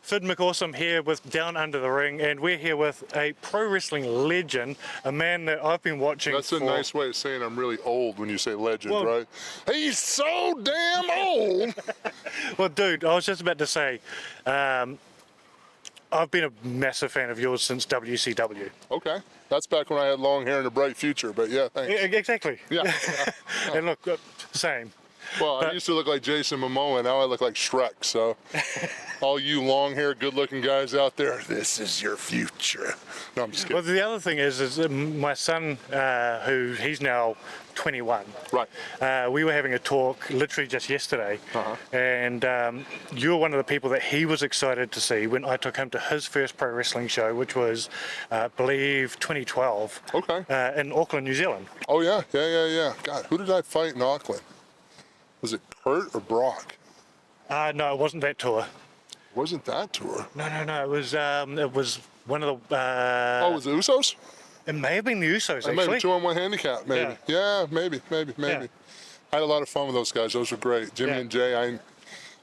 Phid McAwesome here with Downunder The Ring, and we're here with a pro wrestling legend, a man that I've been watching. That's a nice way of saying I'm really old when you say legend, right? He's so damn old! Well, dude, I was just about to say, I've been a massive fan of yours since WCW. Okay. That's back when I had long hair and a bright future, but yeah, thanks. Exactly. Yeah. And look, same. Well, I used to look like Jason Momoa, now I look like Shrek, so all you long-haired, good-looking guys out there, this is your future. No, I'm just kidding. Well, the other thing is my son, he's now 21. Right. We were having a talk literally just yesterday, and you were one of the people that he was excited to see when I took him to his first pro wrestling show, which was, I believe, 2012. Okay. In Auckland, New Zealand. Oh, yeah. God, who did I fight in Auckland? Was it Kurt or Brock? No, it wasn't that tour. Wasn't that tour? No. It was one of the. Was it Usos? It may have been the Usos, actually. Maybe 2-on-1 handicap, maybe. Yeah, maybe. Yeah. I had a lot of fun with those guys. Those were great. Jimmy and Jay.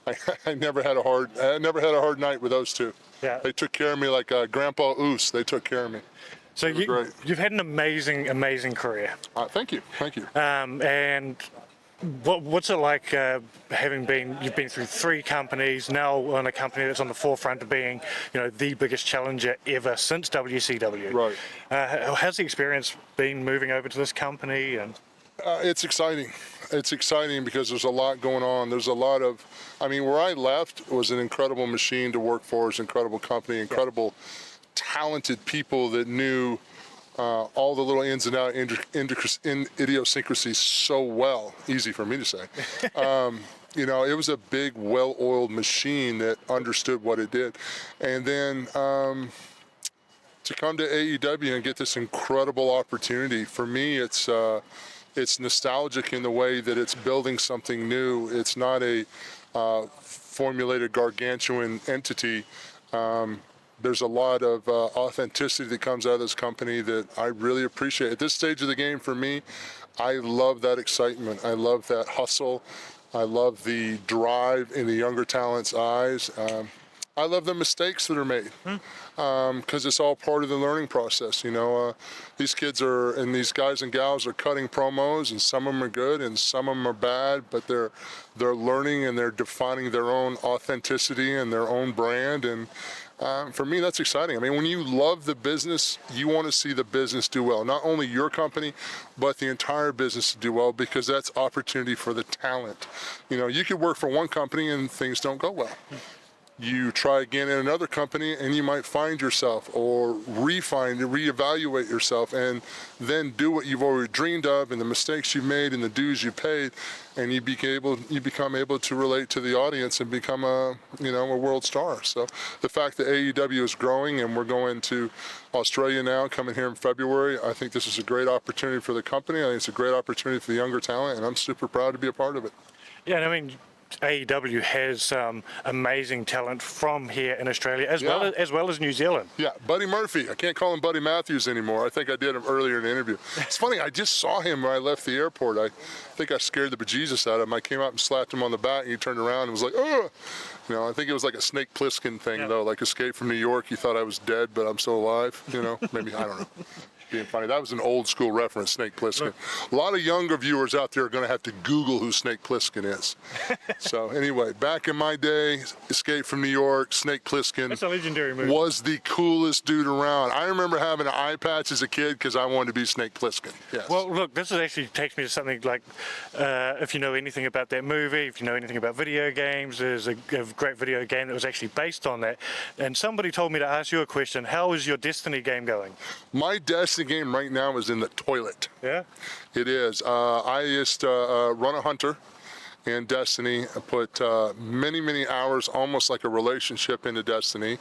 I never had a hard night with those two. Yeah. They took care of me like Grandpa Oos. They took care of me. So you've had an amazing career. Thank you. And what's it like you've been through 3 companies, now on a company that's on the forefront of being, the biggest challenger ever since WCW. Right. How's the experience been moving over to this company? And it's exciting. It's exciting because there's a lot going on. There's a lot of, where I left was an incredible machine to work for. It's an incredible company, incredible talented people that knew all the little ins and outs, idiosyncrasies so well. Easy for me to say. It was a big, well-oiled machine that understood what it did. And then to come to AEW and get this incredible opportunity, for me, it's nostalgic in the way that it's building something new. It's not a formulated gargantuan entity. There's a lot of authenticity that comes out of this company that I really appreciate. At this stage of the game, for me, I love that excitement. I love that hustle. I love the drive in the younger talent's eyes. I love the mistakes that are made because it's all part of the learning process. These kids and these guys and gals are cutting promos, and some of them are good and some of them are bad, but they're learning and they're defining their own authenticity and their own brand. And for me, that's exciting. When you love the business, you want to see the business do well. Not only your company, but the entire business do well, because that's opportunity for the talent. You could work for one company and things don't go well. You try again in another company and you might find yourself or reevaluate yourself and then do what you've already dreamed of and the mistakes you've made and the dues you paid, and you become able to relate to the audience and become a world star. So the fact that AEW is growing and we're going to Australia now, coming here in February, I think this is a great opportunity for the company. I think it's a great opportunity for the younger talent, and I'm super proud to be a part of it. Yeah, and AEW has amazing talent from here in Australia as well as New Zealand. Yeah, Buddy Murphy. I can't call him Buddy Matthews anymore. I think I did him earlier in the interview. It's funny, I just saw him when I left the airport. I think I scared the bejesus out of him. I came out and slapped him on the back, and he turned around and was like, oh! I think it was like a Snake Plissken thing, though, like Escape from New York. He thought I was dead, but I'm still alive, Maybe, I don't know. Being funny. That was an old school reference, Snake Plissken. A lot of younger viewers out there are going to have to Google who Snake Plissken is. So anyway, back in my day, Escape from New York, Snake Plissken. That's a legendary movie. Was the coolest dude around. I remember having an eye patch as a kid because I wanted to be Snake Plissken. Yes. Well, look, this actually takes me to something like, if you know anything about that movie, if you know anything about video games, there's a great video game that was actually based on that. And somebody told me to ask you a question. How is your Destiny game going? My Destiny game right now is in the toilet. Yeah? It is. I used to run a hunter in Destiny. I put many hours, almost like a relationship, into Destiny.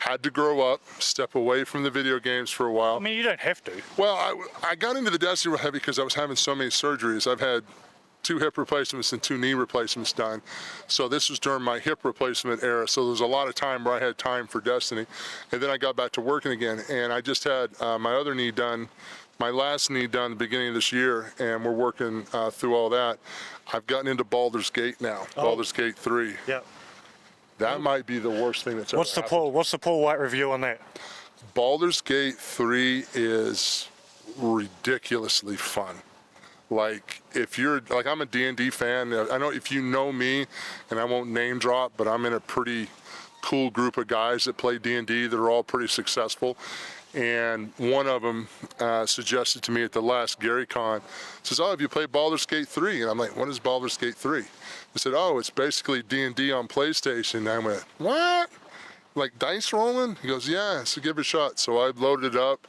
Had to grow up, step away from the video games for a while. You don't have to. Well, I got into the Destiny real heavy because I was having so many surgeries. I've had 2 hip replacements and 2 knee replacements done. So this was during my hip replacement era. So there was a lot of time where I had time for Destiny. And then I got back to working again. And I just had my other knee done, my last knee done at the beginning of this year. And we're working through all that. I've gotten into Baldur's Gate now, Baldur's Gate 3. Yeah. That might be the worst thing that's ever happened. What's the Paul Wight review on that? Baldur's Gate 3 is ridiculously fun. Like, if you're, like, I'm a D&D fan. I know if you know me, and I won't name drop, but I'm in a pretty cool group of guys that play D&D that are all pretty successful. And one of them suggested to me at the last Gary Con, says, oh, have you played Baldur's Gate 3? And I'm like, what is Baldur's Gate 3? He said, oh, it's basically D&D on PlayStation. And I went, what? Like dice rolling? He goes, yeah, so give it a shot. So I loaded it up,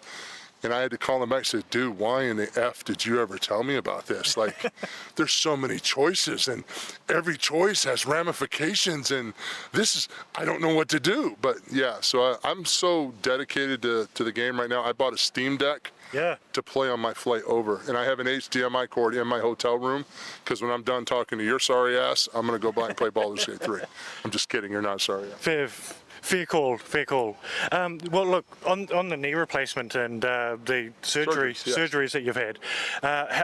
and I had to call him back and say, dude, why in the F did you ever tell me about this? Like, there's so many choices, and every choice has ramifications, and this is, I don't know what to do. But yeah, so I'm so dedicated to the game right now. I bought a Steam Deck to play on my flight over, and I have an HDMI cord in my hotel room, because when I'm done talking to your sorry ass, I'm going to go back and play Baldur's Gate 3. I'm just kidding, you're not sorry ass. Fair call. Well, look, on the knee replacement and the surgeries that you've had,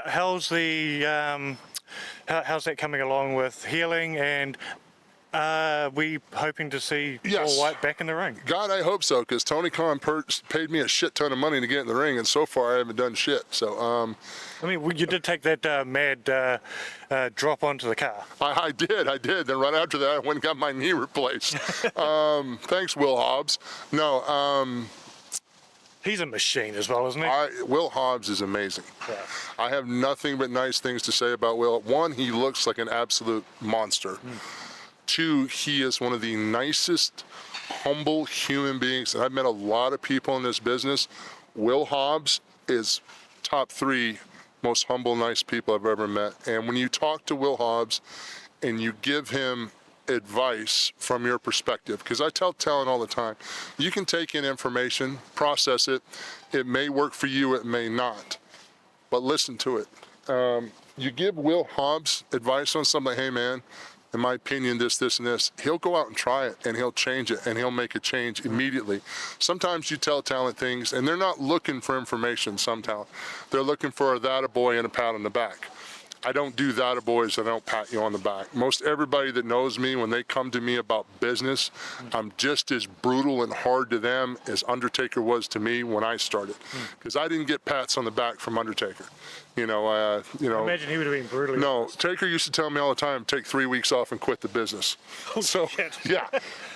how's that coming along with healing, and are we hoping to see Paul Wight back in the ring? God, I hope so, because Tony Khan paid me a shit ton of money to get in the ring, and so far I haven't done shit. So, I mean, you did take that mad drop onto the car. I did. Then right after that, I went and got my knee replaced. Thanks, Will Hobbs. No, he's a machine as well, isn't he? Will Hobbs is amazing. Yeah. I have nothing but nice things to say about Will. One, he looks like an absolute monster. Two, he is one of the nicest, humble human beings. And I've met a lot of people in this business. Will Hobbs is top 3 most humble, nice people I've ever met. And when you talk to Will Hobbs and you give him advice from your perspective, because I tell talent all the time, you can take in information, process it. It may work for you, it may not, but listen to it. You give Will Hobbs advice on something, hey man, in my opinion, this, and this, he'll go out and try it, and he'll change it, and he'll make a change immediately. Sometimes you tell talent things, and they're not looking for information, some talent. They're looking for a that-a-boy and a pat on the back. I don't do that-a-boys, I don't pat you on the back. Most everybody that knows me, when they come to me about business, I'm just as brutal and hard to them as Undertaker was to me when I started. Because I didn't get pats on the back from Undertaker. I imagine he would have been brutally. No, Taker used to tell me all the time, take 3 weeks off and quit the business. Oh, so, shit.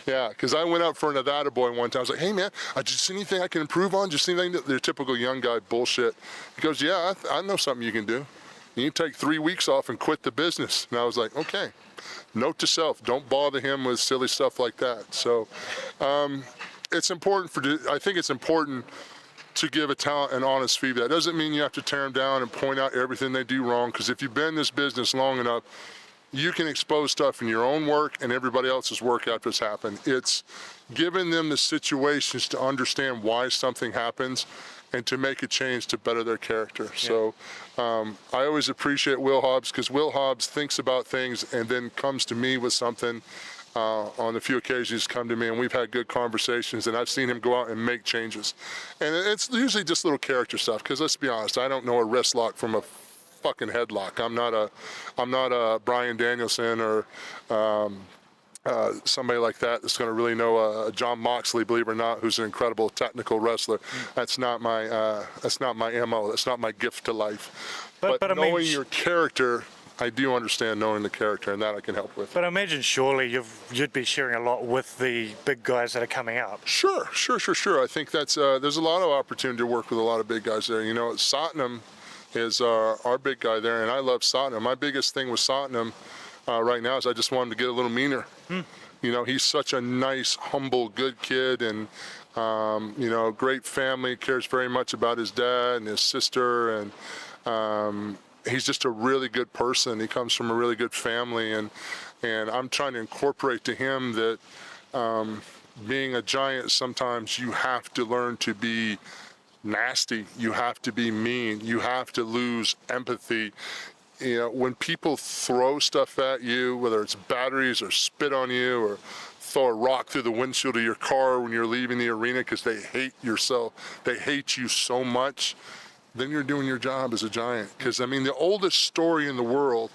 Yeah, because I went up for an Attaboy one time. I was like, hey man, just anything I can improve on? Just anything that their typical young guy bullshit. He goes, yeah, I know something you can do. You can take 3 weeks off and quit the business. And I was like, okay. Note to self, don't bother him with silly stuff like that. So it's important I think it's important to give a talent an honest feedback. That doesn't mean you have to tear them down and point out everything they do wrong, because if you've been in this business long enough, you can expose stuff in your own work and everybody else's work after it's happened. It's giving them the situations to understand why something happens and to make a change to better their character. Yeah. So I always appreciate Will Hobbs, because Will Hobbs thinks about things and then comes to me with something. On a few occasions he's come to me and we've had good conversations, and I've seen him go out and make changes. And it's usually just little character stuff, because let's be honest, I don't know a wrist lock from a fucking headlock. I'm not a Bryan Danielson or somebody like that that's going to really know John Moxley, believe it or not, who's an incredible technical wrestler. That's not my MO. That's not my gift to life. But knowing your character, I do understand knowing the character, and that I can help with. But I imagine surely you'd be sharing a lot with the big guys that are coming up. Sure. I think that's there's a lot of opportunity to work with a lot of big guys there. Satnam is our big guy there, and I love Satnam. My biggest thing with Satnam right now is I just want him to get a little meaner. He's such a nice, humble, good kid, and great family, cares very much about his dad and his sister, and he's just a really good person. He comes from a really good family, and I'm trying to incorporate to him that being a giant, sometimes you have to learn to be nasty. You have to be mean. You have to lose empathy. When people throw stuff at you, whether it's batteries or spit on you or throw a rock through the windshield of your car when you're leaving the arena because they hate you so much, then you're doing your job as a giant. Because, the oldest story in the world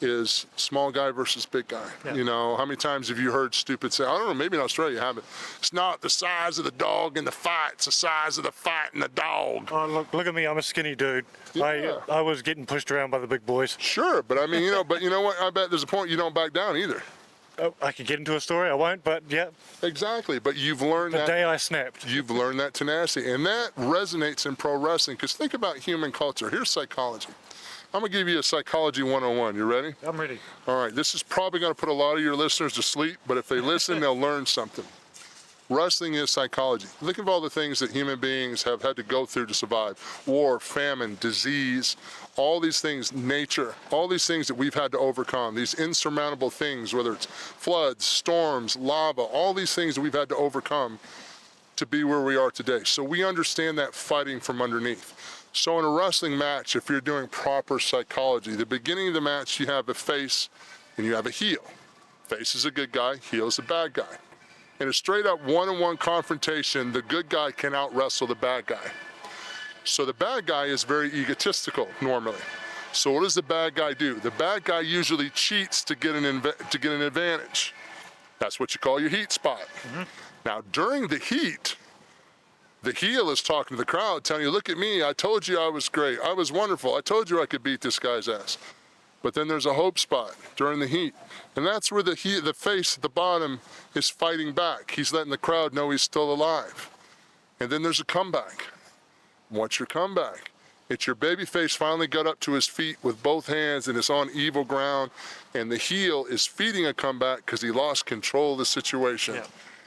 is small guy versus big guy. Yeah. You know, how many times have you heard stupid say, I don't know, maybe in Australia you haven't, it's not the size of the dog in the fight, it's the size of the fight in the dog. Oh, look at me, I'm a skinny dude. Yeah. I was getting pushed around by the big boys. Sure, but I mean, you know, but you know what, I bet there's a point you don't back down either. Oh, I could get into a story, I won't, but yeah. Exactly, but you've learned The that. day I snapped. You've learned that tenacity, and that resonates in pro wrestling, because think about human culture. Here's psychology. I'm going to give you a psychology 101. You ready? I'm ready. All right, this is probably going to put a lot of your listeners to sleep, but if they listen, they'll learn something. Wrestling is psychology. Think of all the things that human beings have had to go through to survive. War, famine, disease, all these things, nature, all these things that we've had to overcome, these insurmountable things, whether it's floods, storms, lava, all these things that we've had to overcome to be where we are today. So we understand that fighting from underneath. So in a wrestling match, if you're doing proper psychology, the beginning of the match, you have a face and you have a heel. Face is a good guy, heel is a bad guy. In a straight up one-on-one confrontation, the good guy can out-wrestle the bad guy. So the bad guy is very egotistical normally. So what does the bad guy do? The bad guy usually cheats to get an advantage. That's what you call your heat spot. Mm-hmm. Now during the heat, the heel is talking to the crowd, telling you, look at me, I told you I was great, I was wonderful, I told you I could beat this guy's ass. But then there's a hope spot during the heat. And that's where the face at the bottom is fighting back. He's letting the crowd know he's still alive. And then there's a comeback. What's your comeback? It's your baby face finally got up to his feet with both hands and is on evil ground. And the heel is feeding a comeback because he lost control of the situation. Yeah.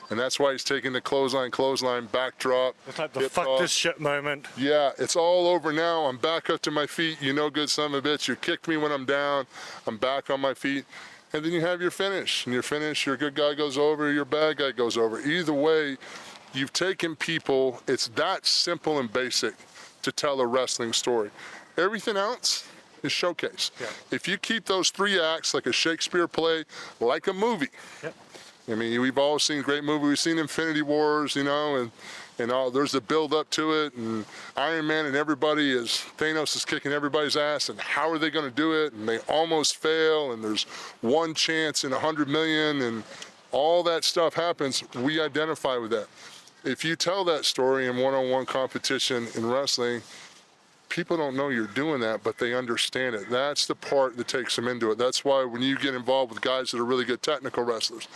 And that's why he's taking the clothesline, backdrop. It's like the fuck this shit moment. Yeah, it's all over now. I'm back up to my feet. You no good son of a bitch. You kicked me when I'm down. I'm back on my feet. And then you have your finish. And your finish, your good guy goes over, your bad guy goes over. Either way, you've taken people. It's that simple and basic to tell a wrestling story. Everything else is showcase. Yeah. If you keep those three acts like a Shakespeare play, like a movie. Yep. I mean, we've all seen great movies. We've seen Infinity Wars, you know, and all. There's a build up to it, and Iron Man and everybody Thanos is kicking everybody's ass, and how are they going to do it? And they almost fail, and there's one chance in 100 million, and all that stuff happens. We identify with that. If you tell that story in one-on-one competition in wrestling, people don't know you're doing that, but they understand it. That's the part that takes them into it. That's why when you get involved with guys that are really good technical wrestlers,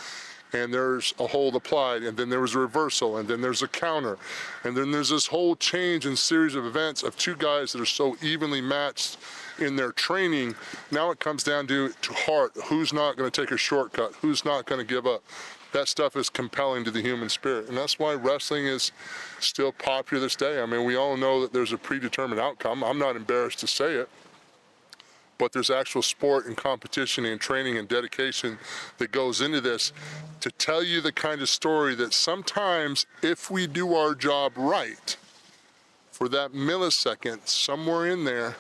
and there's a hold applied, and then there was a reversal, and then there's a counter, and then there's this whole change and series of events of two guys that are so evenly matched in their training. Now it comes down to heart. Who's not going to take a shortcut? Who's not going to give up? That stuff is compelling to the human spirit, and that's why wrestling is still popular this day. I mean, we all know that there's a predetermined outcome. I'm not embarrassed to say it. But there's actual sport and competition and training and dedication that goes into this to tell you the kind of story that sometimes, if we do our job right, for that millisecond, somewhere in there,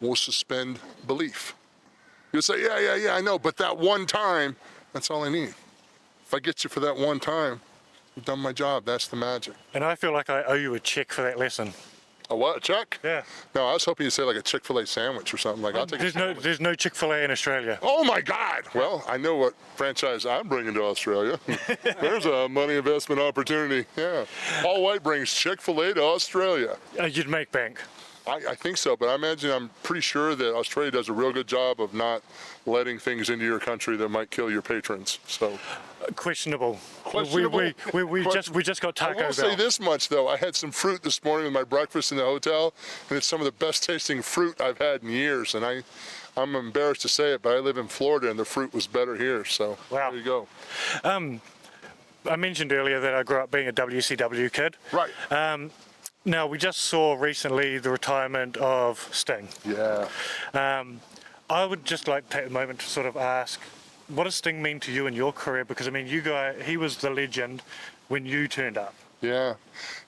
we'll suspend belief. You'll say, yeah, I know, but that one time, that's all I need. If I get you for that one time, I've done my job. That's the magic. And I feel like I owe you a check for that lesson. A what? A check? Yeah. No, I was hoping you'd say like a Chick-fil-A sandwich or something. Like, I'll take there's no Chick-fil-A in Australia. Oh my God! Well, I know what franchise I'm bringing to Australia. There's a money investment opportunity. Yeah. Paul Wight brings Chick-fil-A to Australia. You'd make bank. I think so, but I'm pretty sure that Australia does a real good job of not letting things into your country that might kill your patrons. So questionable. Questionable. We just got Taco Bell. I will say this much though: I had some fruit this morning with my breakfast in the hotel, and it's some of the best tasting fruit I've had in years. And I'm embarrassed to say it, but I live in Florida, and the fruit was better here. So wow. There you go. I mentioned earlier that I grew up being a WCW kid. Right. Now, we just saw recently the retirement of Sting. Yeah. I would just like to take a moment to sort of ask, what does Sting mean to you in your career? Because, I mean, he was the legend when you turned up. Yeah.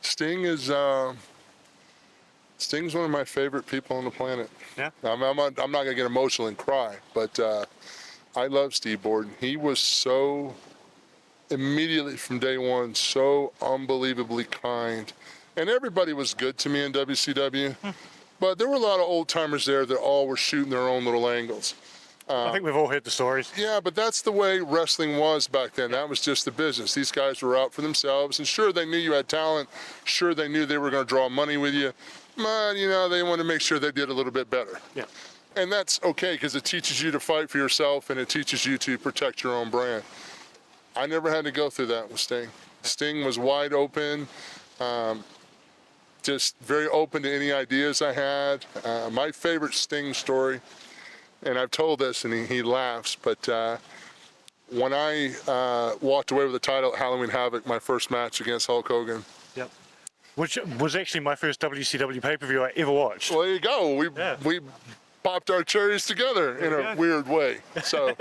Sting's one of my favorite people on the planet. Yeah? I'm not going to get emotional and cry, but I love Steve Borden. He was so, immediately from day one, so unbelievably kind. And everybody was good to me in WCW, but there were a lot of old-timers there that all were shooting their own little angles. I think we've all heard the stories. Yeah, but that's the way wrestling was back then. That was just the business. These guys were out for themselves, and sure, they knew you had talent. Sure, they knew they were going to draw money with you. But, you know, they wanted to make sure they did a little bit better. Yeah. And that's okay, because it teaches you to fight for yourself, and it teaches you to protect your own brand. I never had to go through that with Sting. Sting was wide open, just very open to any ideas I had. My favorite Sting story, and I've told this and he laughs, but when I walked away with the title at Halloween Havoc, my first match against Hulk Hogan. Yep. Which was actually my first WCW pay-per-view I ever watched. Well, there you go. We popped our cherries together in a weird way. So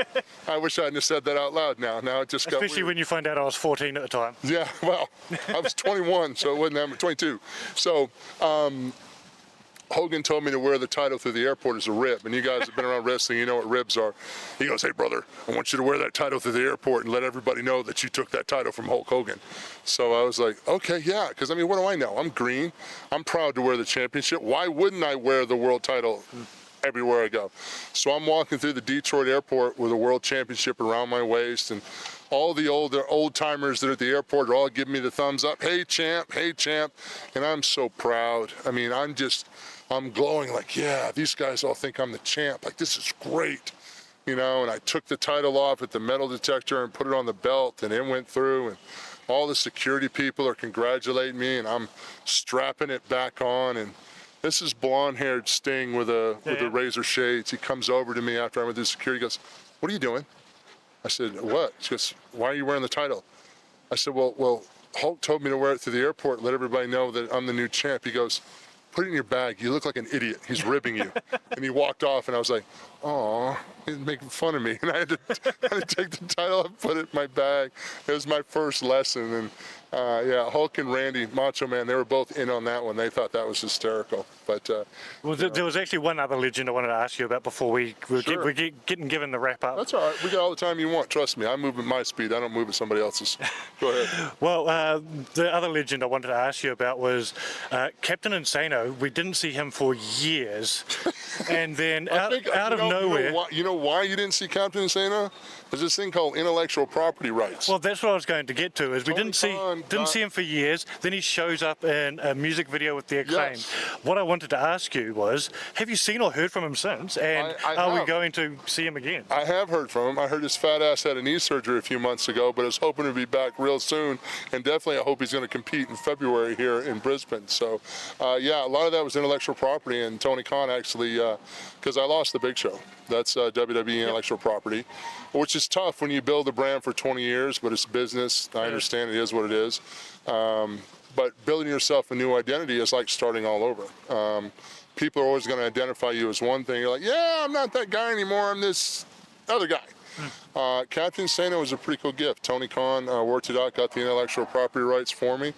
I wish I hadn't have said that out loud now. Now it just got Especially weird. when you find out I was 14 at the time. Yeah, well, I was 21, so it wasn't that 22. So Hogan told me to wear the title through the airport as a rib, and you guys have been around wrestling, you know what ribs are. He goes, hey brother, I want you to wear that title through the airport and let everybody know that you took that title from Hulk Hogan. So I was like, okay, yeah, because I mean, what do I know? I'm green. I'm proud to wear the championship. Why wouldn't I wear the world title everywhere I go? So I'm walking through the Detroit airport with a world championship around my waist, and all the old timers that are at the airport are all giving me the thumbs up. Hey champ, and I'm so proud. I mean, I'm glowing like, yeah, these guys all think I'm the champ. Like, this is great, you know. And I took the title off at the metal detector and put it on the belt, and it went through, and all the security people are congratulating me, and I'm strapping it back on, and this is blonde-haired Sting with the razor shades. He comes over to me after I went through security. He goes, what are you doing? I said, what? She goes, why are you wearing the title? I said, well, Hulk told me to wear it through the airport, let everybody know that I'm the new champ. He goes, put it in your bag. You look like an idiot. He's ribbing you. And he walked off, and I was like, oh, he's making fun of me. And I had to take the title and put it in my bag. It was my first lesson. And yeah, Hulk and Randy, Macho Man, they were both in on that one. They thought that was hysterical. But well, there was actually one other legend I wanted to ask you about before we're getting given the wrap up. That's all right. We got all the time you want. Trust me. I move at my speed. I don't move at somebody else's. Go ahead. Well, the other legend I wanted to ask you about was Captain Insano. We didn't see him for years. And then out of nowhere... You know why you didn't see Captain Insano? There's this thing called intellectual property rights. Well, that's what I was going to get to, is we didn't see him for years. Then he shows up in a music video with The Acclaim. Yes. What I wanted to ask you was, have you seen or heard from him since? And are we going to see him again? I have heard from him. I heard his fat ass had a knee surgery a few months ago, but I was hoping to be back real soon. And definitely I hope he's going to compete in February here in Brisbane. So, yeah, a lot of that was intellectual property. And Tony Khan actually, because I lost the Big Show. That's WWE intellectual property, which is tough when you build a brand for 20 years, but it's business. I understand it is what it is. But building yourself a new identity is like starting all over. People are always going to identify you as one thing. You're like, yeah, I'm not that guy anymore. I'm this other guy. Captain Insano was a pretty cool gift. Tony Khan worked it out, got the intellectual property rights for me.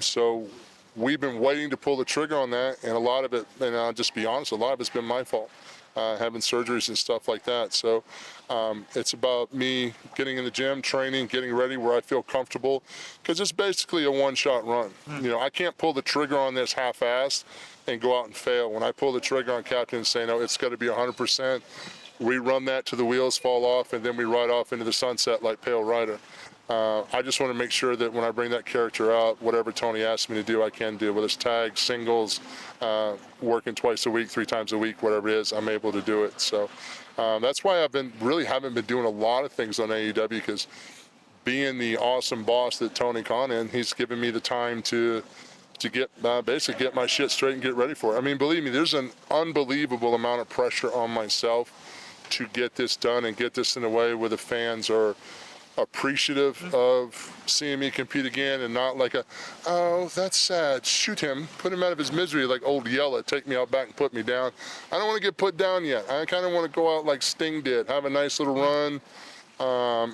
So we've been waiting to pull the trigger on that, and a lot of it, and I'll just be honest, a lot of it's been my fault. Having surgeries and stuff like that. So it's about me getting in the gym, training, getting ready where I feel comfortable, because it's basically a one-shot run. You know, I can't pull the trigger on this half-assed and go out and fail. When I pull the trigger on Captain Insano, it's got to be 100%. We run that till the wheels fall off, and then we ride off into the sunset like Pale Rider. I just want to make sure that when I bring that character out, whatever Tony asks me to do, I can do. Whether it's tags, singles, working twice a week, 3 times a week, whatever it is, I'm able to do it. So that's why haven't been doing a lot of things on AEW, because being the awesome boss that Tony Khan is, he's given me the time to get basically get my shit straight and get ready for it. I mean, believe me, there's an unbelievable amount of pressure on myself to get this done and get this in a way where the fans are appreciative of seeing me compete again, and not like oh, that's sad, shoot him, put him out of his misery like old Yella, take me out back and put me down. I don't want to get put down yet. I kind of want to go out like Sting did, have a nice little run,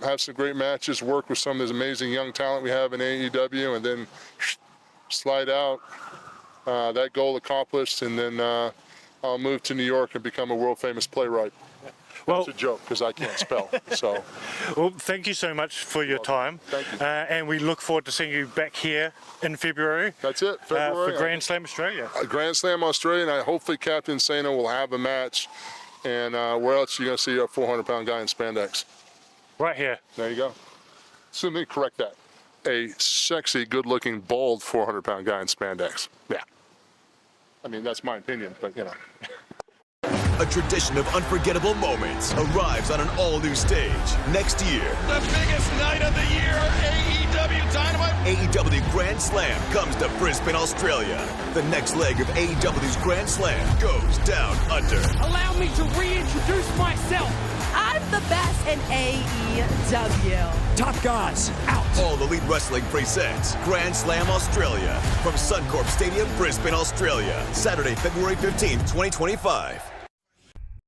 have some great matches, work with some of this amazing young talent we have in AEW, and then slide out, that goal accomplished, and then I'll move to New York and become a world famous playwright. Well, it's a joke because I can't spell. So, well, thank you so much for your time. Thank you. And we look forward to seeing you back here in February. That's it, February. For Grand Slam Australia. Grand Slam Australia, and hopefully Captain Insano will have a match And where else are you going to see a 400-pound guy in spandex? Right here. There you go. So let me correct that. A sexy, good-looking, bald 400-pound guy in spandex. Yeah. I mean, that's my opinion, but, you know. A tradition of unforgettable moments arrives on an all-new stage next year. The biggest night of the year, AEW Dynamite. AEW Grand Slam comes to Brisbane, Australia. The next leg of AEW's Grand Slam goes down under. Allow me to reintroduce myself. I'm the best in AEW. Top guys, out. All Elite Wrestling presents Grand Slam Australia from Suncorp Stadium, Brisbane, Australia. Saturday, February 15th, 2025.